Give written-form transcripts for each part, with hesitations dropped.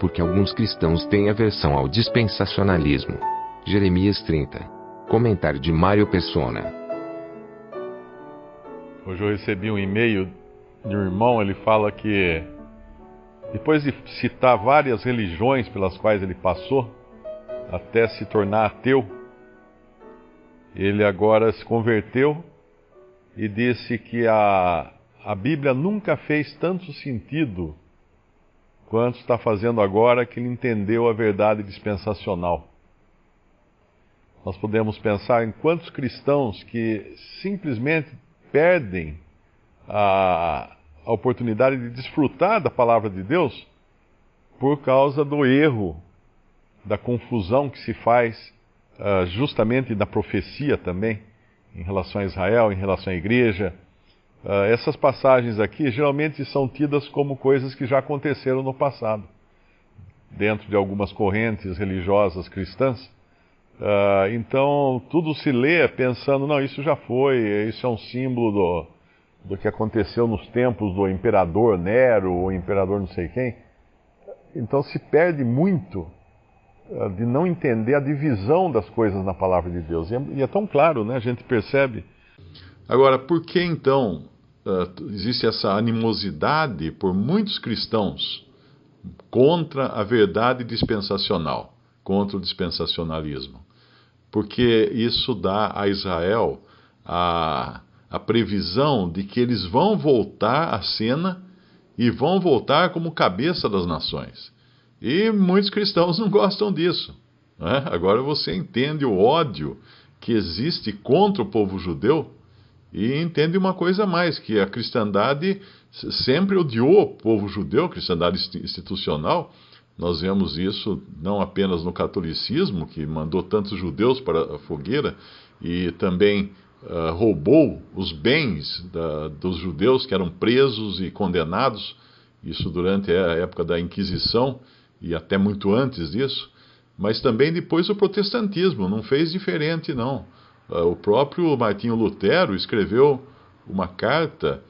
porque alguns cristãos têm aversão ao dispensacionalismo. Jeremias 30. Comentário de Mário Persona. Hoje eu recebi um e-mail de um irmão. Ele fala que, depois de citar várias religiões pelas quais ele passou, até se tornar ateu, ele agora se converteu e disse que a Bíblia nunca fez tanto sentido quanto está fazendo agora, que ele entendeu a verdade dispensacional. Nós podemos pensar em quantos cristãos que simplesmente perdem a oportunidade de desfrutar da palavra de Deus por causa do erro, da confusão que se faz justamente da profecia também, em relação a Israel, em relação à igreja. Essas passagens aqui geralmente são tidas como coisas que já aconteceram no passado, dentro de algumas correntes religiosas cristãs. Então tudo se lê pensando, não, isso já foi, isso é um símbolo do que aconteceu nos tempos do imperador Nero, ou imperador não sei quem. Então se perde muito de não entender a divisão das coisas na palavra de Deus. E é tão claro, né? A gente percebe. Agora, por que então existe essa animosidade por muitos cristãos contra a verdade dispensacional, contra o dispensacionalismo? Porque isso dá a Israel a previsão de que eles vão voltar à cena e vão voltar como cabeça das nações. E muitos cristãos não gostam disso, né? Agora você entende o ódio que existe contra o povo judeu e entende uma coisa a mais, que a cristandade sempre odiou o povo judeu, a cristandade institucional. Nós vemos isso não apenas no catolicismo, que mandou tantos judeus para a fogueira, e também roubou os bens dos judeus que eram presos e condenados, isso durante a época da Inquisição, e até muito antes disso, mas também depois o protestantismo não fez diferente, não. O próprio Martinho Lutero escreveu uma carta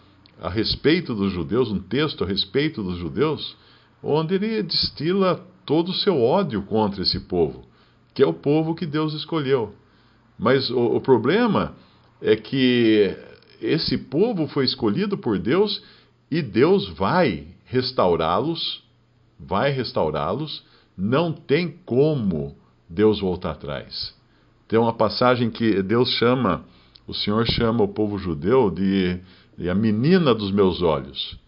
a respeito dos judeus, um texto a respeito dos judeus, onde ele destila todo o seu ódio contra esse povo, que é o povo que Deus escolheu. Mas o problema é que esse povo foi escolhido por Deus e Deus vai restaurá-los, não tem como Deus voltar atrás. Tem uma passagem que o Senhor chama o povo judeu de a menina dos meus olhos.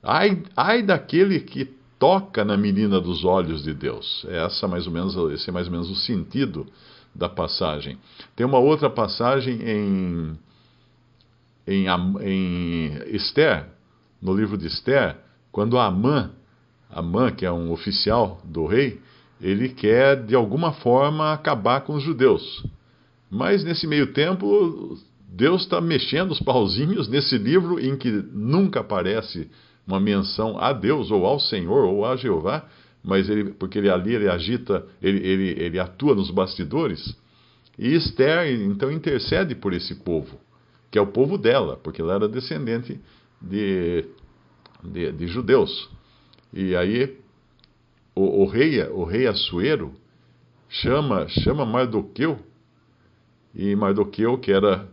Ai daquele que toca na menina dos olhos de Deus. Esse é mais ou menos o sentido da passagem. Tem uma outra passagem em Esther, no livro de Esther, quando Amã, que é um oficial do rei, ele quer de alguma forma acabar com os judeus. Mas nesse meio tempo, Deus está mexendo os pauzinhos nesse livro em que nunca aparece uma menção a Deus, ou ao Senhor, ou a Jeová, mas porque ele agita, ele atua nos bastidores. E Esther, então, intercede por esse povo, que é o povo dela, porque ela era descendente de judeus. E aí o rei Assuero chama Mardoqueu, e Mardoqueu, que era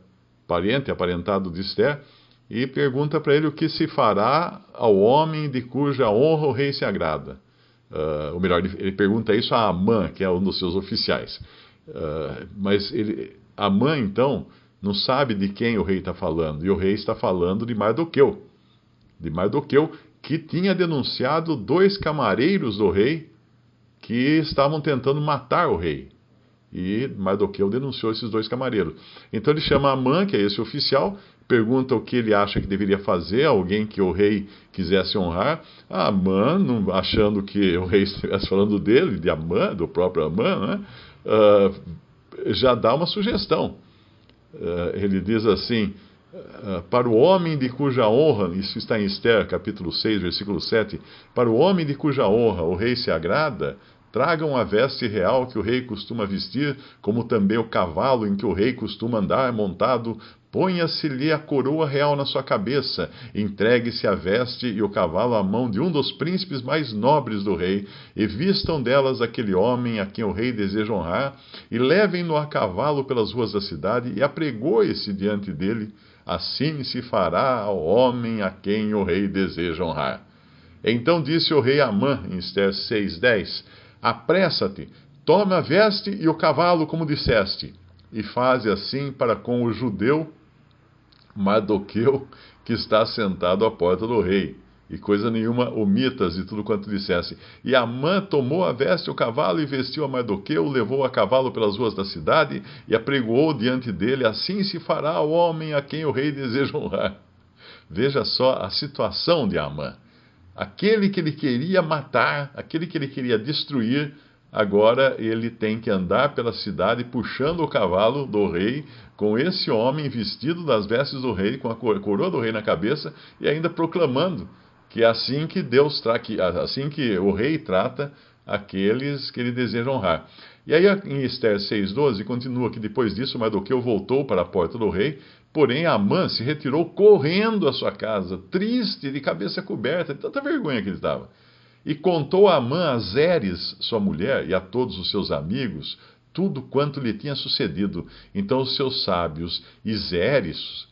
aparentado de Esther, e pergunta para ele o que se fará ao homem de cuja honra o rei se agrada. Ou melhor, ele pergunta isso a Amã, que é um dos seus oficiais. Mas Amã, então, não sabe de quem o rei está falando, e o rei está falando de Mardoqueu, que tinha denunciado 2 camareiros do rei que estavam tentando matar o rei. E Mardoqueu denunciou esses 2 camareiros. Então ele chama Amã, que é esse oficial, pergunta o que ele acha que deveria fazer, alguém que o rei quisesse honrar. Amã, achando que o rei estivesse falando dele, de Amã, do próprio Amã, né? Já dá uma sugestão. Ele diz assim: para o homem de cuja honra, isso está em Esther, capítulo 6, versículo 7, para o homem de cuja honra o rei se agrada, tragam a veste real que o rei costuma vestir, como também o cavalo em que o rei costuma andar montado, Ponha-se-lhe a coroa real na sua cabeça, entregue-se a veste e o cavalo à mão de um dos príncipes mais nobres do rei, e vistam delas aquele homem a quem o rei deseja honrar, e levem-no a cavalo pelas ruas da cidade, e apregoe-se diante dele. Assim se fará ao homem a quem o rei deseja honrar. Então disse o rei a Amã, em Ester 6:10, apressa-te, toma a veste e o cavalo, como disseste, e faze assim para com o judeu Mardoqueu, que está sentado à porta do rei. E coisa nenhuma omitas de tudo quanto dissesse. E Amã tomou a veste e o cavalo e vestiu a Mardoqueu, levou a cavalo pelas ruas da cidade e apregoou diante dele. Assim se fará ao homem a quem o rei deseja honrar. Veja só a situação de Amã. Aquele que ele queria matar, aquele que ele queria destruir, agora ele tem que andar pela cidade puxando o cavalo do rei, com esse homem vestido das vestes do rei, com a coroa do rei na cabeça, e ainda proclamando que é assim que assim que o rei trata aqueles que ele deseja honrar. E aí em Ester 6:12 continua que depois disso Mardoqueu voltou para a porta do rei, porém Amã se retirou correndo à sua casa, triste, de cabeça coberta, de tanta vergonha que ele estava. E contou a Amã a Zeres, sua mulher, e a todos os seus amigos, tudo quanto lhe tinha sucedido. Então os seus sábios e Zeres,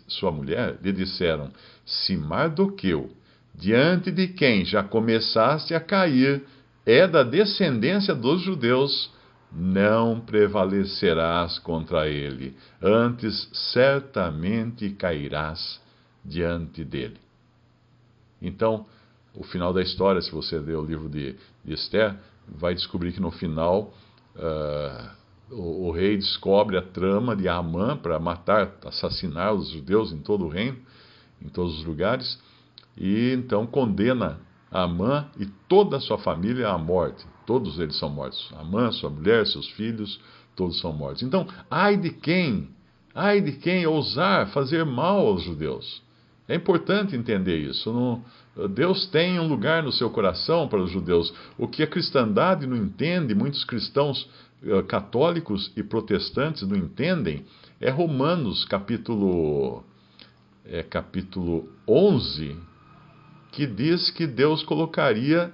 sua mulher, lhe disseram: se Mardoqueu, diante de quem já começaste a cair, é da descendência dos judeus, não prevalecerás contra ele, antes certamente cairás diante dele. Então, o final da história, se você ler o livro de Esther, vai descobrir que no final o rei descobre a trama de Amã para matar, assassinar os judeus em todo o reino, em todos os lugares, e então condena Amã e toda a sua família à morte. Todos eles são mortos. Amã, sua mulher, seus filhos, todos são mortos. Então, ai de quem ousar fazer mal aos judeus. É importante entender isso. Deus tem um lugar no seu coração para os judeus. O que a cristandade não entende, muitos cristãos católicos e protestantes não entendem, é Romanos capítulo 11, que diz que Deus colocaria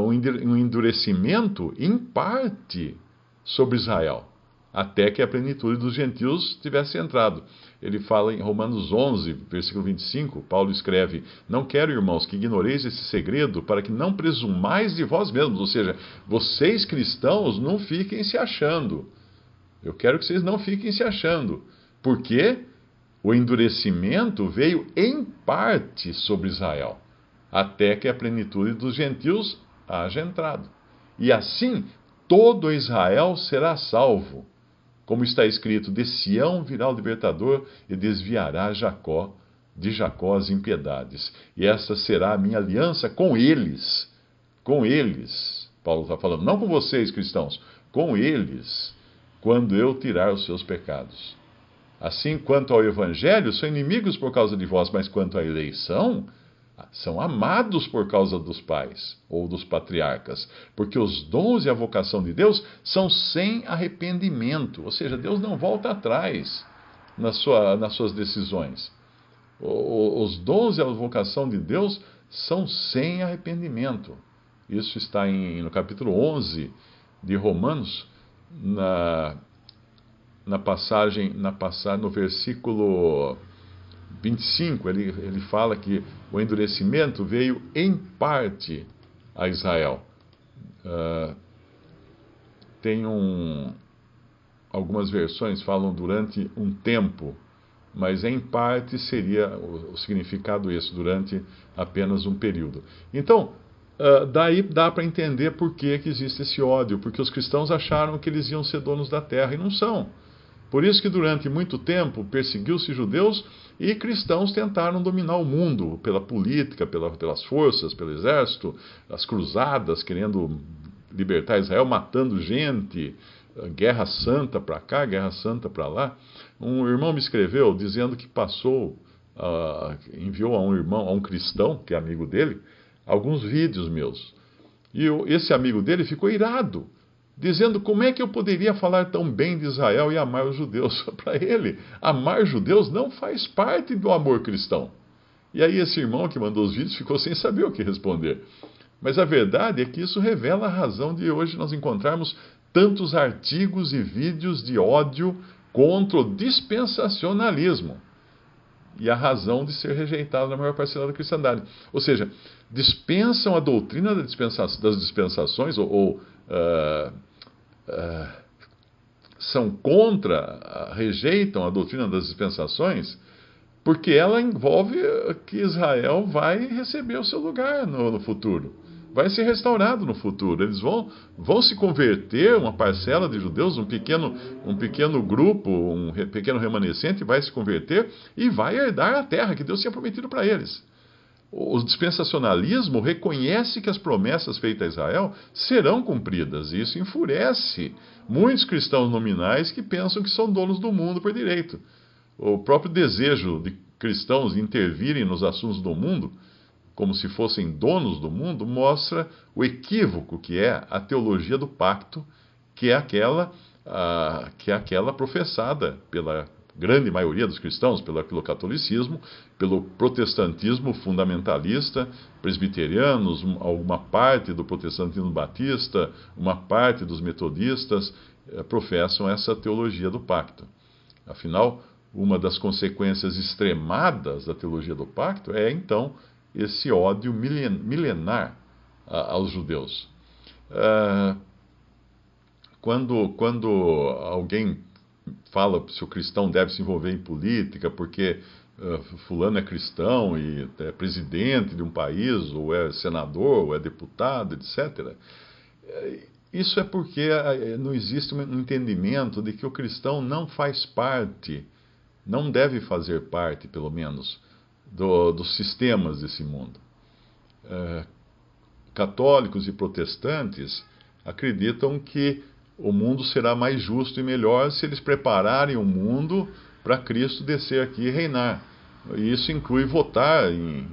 um endurecimento em parte sobre Israel, até que a plenitude dos gentios tivesse entrado. Ele fala em Romanos 11, versículo 25, Paulo escreve: não quero, irmãos, que ignoreis esse segredo, para que não presumais de vós mesmos. Ou seja, vocês cristãos não fiquem se achando. Eu quero que vocês não fiquem se achando. Porque o endurecimento veio em parte sobre Israel, até que a plenitude dos gentios haja entrado. E assim, todo Israel será salvo. Como está escrito: de Sião virá o libertador e desviará de Jacó as impiedades. E essa será a minha aliança com eles. Com eles. Paulo está falando, não com vocês, cristãos, com eles, quando eu tirar os seus pecados. Assim, quanto ao evangelho, são inimigos por causa de vós, mas quanto à eleição, são amados por causa dos pais ou dos patriarcas, porque os dons e a vocação de Deus são sem arrependimento, ou seja, Deus não volta atrás nas suas decisões. Os dons e a vocação de Deus são sem arrependimento. Isso está no capítulo 11 de Romanos, no versículo 25, ele fala que o endurecimento veio em parte a Israel. Algumas versões falam durante um tempo, mas em parte seria o significado esse, durante apenas um período. Então, daí dá para entender por que existe esse ódio, porque os cristãos acharam que eles iam ser donos da terra e não são. Por isso que durante muito tempo perseguiu-se judeus e cristãos tentaram dominar o mundo pela política, pelas forças, pelo exército, as cruzadas querendo libertar Israel, matando gente, guerra santa para cá, guerra santa para lá. Um irmão me escreveu dizendo que enviou a um cristão, que é amigo dele, alguns vídeos meus. E esse amigo dele ficou irado, dizendo como é que eu poderia falar tão bem de Israel e amar os judeus. Para ele, amar judeus não faz parte do amor cristão. E aí esse irmão que mandou os vídeos ficou sem saber o que responder. Mas a verdade é que isso revela a razão de hoje nós encontrarmos tantos artigos e vídeos de ódio contra o dispensacionalismo. E a razão de ser rejeitado na maior parcela da cristandade. Ou seja, dispensam a doutrina das dispensações, são contra, rejeitam a doutrina das dispensações, porque ela envolve que Israel vai receber o seu lugar no futuro. Vai ser restaurado no futuro. Eles vão se converter, uma parcela de judeus, um pequeno grupo, um pequeno remanescente vai se converter e vai herdar a terra que Deus tinha prometido para eles. O dispensacionalismo reconhece que as promessas feitas a Israel serão cumpridas, e isso enfurece muitos cristãos nominais que pensam que são donos do mundo por direito. O próprio desejo de cristãos intervirem nos assuntos do mundo, como se fossem donos do mundo, mostra o equívoco que é a teologia do pacto, que é aquela professada pela grande maioria dos cristãos, pelo catolicismo, pelo protestantismo fundamentalista, presbiterianos, alguma parte do protestantismo batista, uma parte dos metodistas professam essa teologia do pacto. Afinal, uma das consequências extremadas da teologia do pacto é, então, esse ódio milenar aos judeus. Quando alguém fala se o cristão deve se envolver em política porque fulano é cristão e é presidente de um país, ou é senador, ou é deputado, etc., isso é porque não existe um entendimento de que o cristão não faz parte, não deve fazer parte, pelo menos, dos sistemas desse mundo. Católicos e protestantes acreditam que o mundo será mais justo e melhor se eles prepararem o mundo para Cristo descer aqui e reinar. E isso inclui votar em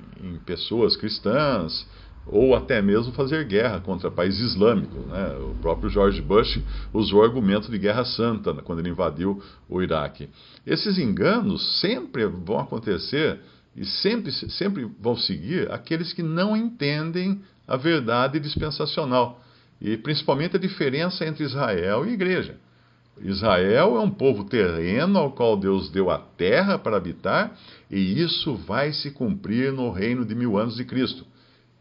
pessoas cristãs, ou até mesmo fazer guerra contra países islâmicos, né? O próprio George Bush usou o argumento de guerra santa quando ele invadiu o Iraque. Esses enganos sempre vão acontecer e sempre vão seguir aqueles que não entendem a verdade dispensacional, e principalmente a diferença entre Israel e igreja. Israel é um povo terreno ao qual Deus deu a terra para habitar, e isso vai se cumprir no reino de 1000 anos de Cristo.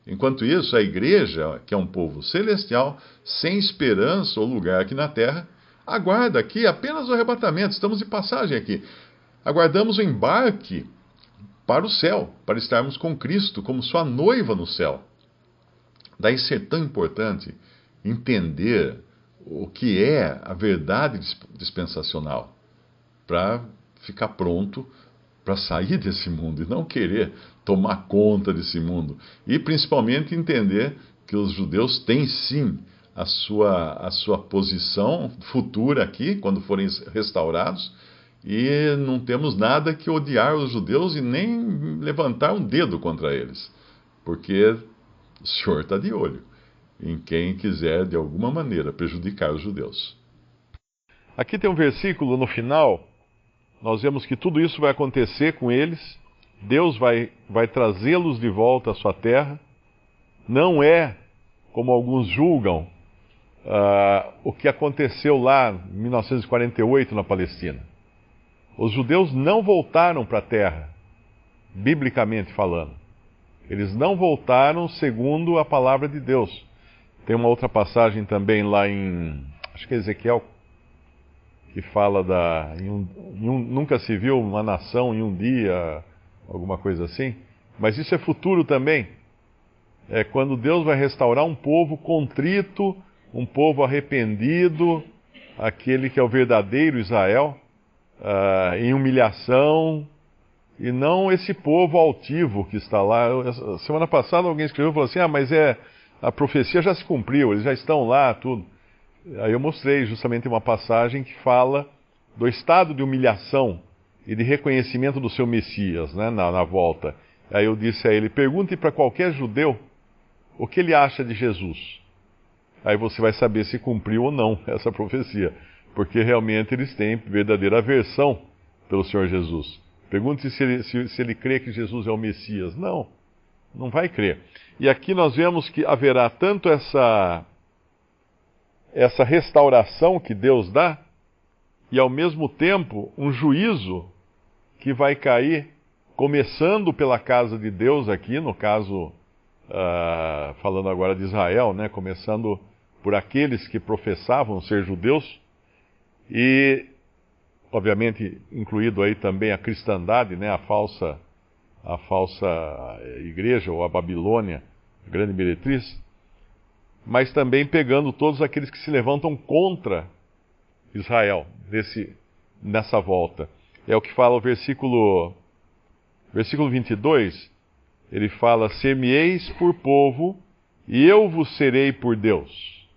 Enquanto isso, a igreja, que é um povo celestial, sem esperança ou lugar aqui na terra, aguarda aqui apenas o arrebatamento. Estamos de passagem aqui. Aguardamos o embarque para o céu, para estarmos com Cristo como sua noiva no céu. Daí ser tão importante entender o que é a verdade dispensacional, para ficar pronto para sair desse mundo e não querer tomar conta desse mundo. E principalmente entender que os judeus têm sim a sua posição futura aqui, quando forem restaurados, e não temos nada que odiar os judeus e nem levantar um dedo contra eles, porque o Senhor está de olho em quem quiser de alguma maneira prejudicar os judeus. Aqui tem um versículo no final, nós vemos que tudo isso vai acontecer com eles, Deus vai trazê-los de volta à sua terra. Não é, como alguns julgam, o que aconteceu lá em 1948 na Palestina. Os judeus não voltaram para a terra, biblicamente falando. Eles não voltaram segundo a palavra de Deus. Tem uma outra passagem também lá em, acho que é Ezequiel, que fala nunca se viu uma nação em um dia, alguma coisa assim. Mas isso é futuro também. É quando Deus vai restaurar um povo contrito, um povo arrependido, aquele que é o verdadeiro Israel, em humilhação, e não esse povo altivo que está lá. Semana passada alguém escreveu e falou assim, mas a profecia já se cumpriu, eles já estão lá, tudo. Aí eu mostrei justamente uma passagem que fala do estado de humilhação e de reconhecimento do seu Messias, né, na volta. Aí eu disse a ele, pergunte para qualquer judeu o que ele acha de Jesus. aí você vai saber se cumpriu ou não essa profecia. Porque realmente eles têm verdadeira aversão pelo Senhor Jesus. Pergunte se ele crê que Jesus é o Messias. Não, não vai crer. E aqui nós vemos que haverá tanto essa restauração que Deus dá, e ao mesmo tempo um juízo que vai cair, começando pela casa de Deus aqui, no caso, falando agora de Israel, né, começando por aqueles que professavam ser judeus, e obviamente incluído aí também a cristandade, né, a falsa igreja, ou a Babilônia, a grande meretriz, mas também pegando todos aqueles que se levantam contra Israel nessa volta. É o que fala o versículo 22, ele fala: ser-me-eis por povo, e eu vos serei por Deus.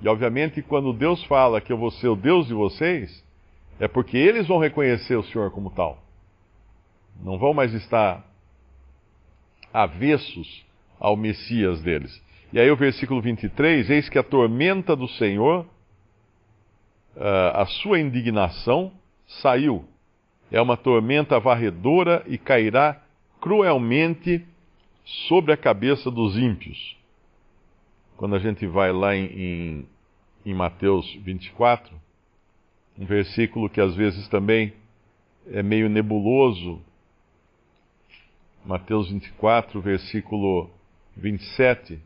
E obviamente quando Deus fala que eu vou ser o Deus de vocês, é porque eles vão reconhecer o Senhor como tal. Não vão mais estar avessos ao Messias deles. E aí o versículo 23, eis que a tormenta do Senhor, a sua indignação, saiu. É uma tormenta varredora e cairá cruelmente sobre a cabeça dos ímpios. Quando a gente vai lá em Mateus 24, um versículo que às vezes também é meio nebuloso, Mateus 24, versículo 27,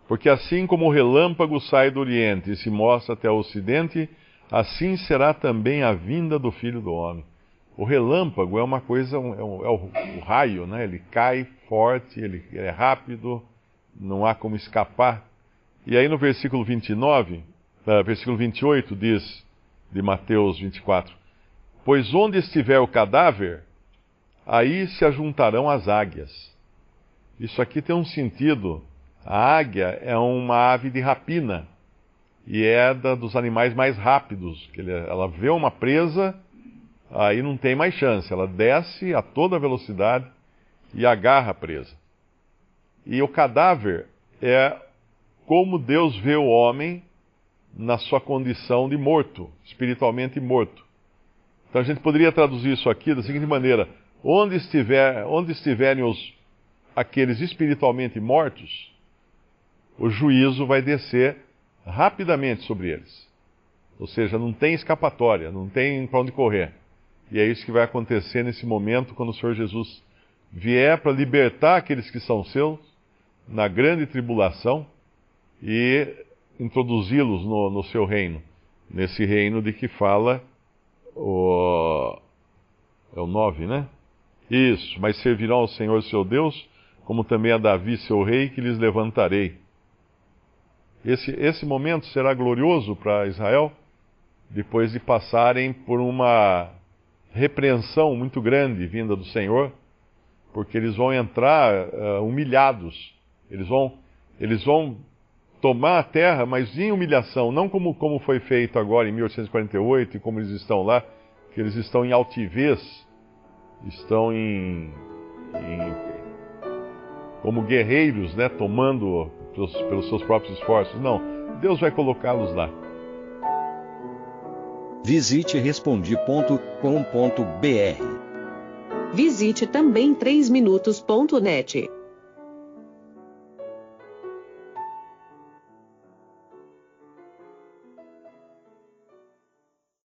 porque assim como o relâmpago sai do oriente e se mostra até o ocidente, assim será também a vinda do Filho do Homem. O relâmpago é uma coisa, é o raio, né? Ele cai forte, ele é rápido, não há como escapar. E aí no versículo 28 diz, de Mateus 24, pois onde estiver o cadáver, aí se ajuntarão as águias. Isso aqui tem um sentido. A águia é uma ave de rapina e é dos animais mais rápidos. Ela vê uma presa, aí não tem mais chance. Ela desce a toda velocidade e agarra a presa. E o cadáver é como Deus vê o homem na sua condição de morto, espiritualmente morto. Então a gente poderia traduzir isso aqui da seguinte maneira: onde estiverem aqueles espiritualmente mortos, o juízo vai descer rapidamente sobre eles. Ou seja, não tem escapatória, não tem para onde correr. E é isso que vai acontecer nesse momento, quando o Senhor Jesus vier para libertar aqueles que são seus, na grande tribulação, e introduzi-los no seu reino. Nesse reino de que fala é o 9, né? Isso, mas servirão ao Senhor seu Deus, como também a Davi seu rei, que lhes levantarei. Esse momento será glorioso para Israel, depois de passarem por uma repreensão muito grande vinda do Senhor, porque eles vão entrar humilhados. Eles vão tomar a terra, mas em humilhação, não como foi feito agora em 1848, e como eles estão lá, que eles estão em altivez, estão como guerreiros, né, tomando pelos seus próprios esforços. Não, Deus vai colocá-los lá. Visite Respondi.com.br. Visite também 3minutos.net.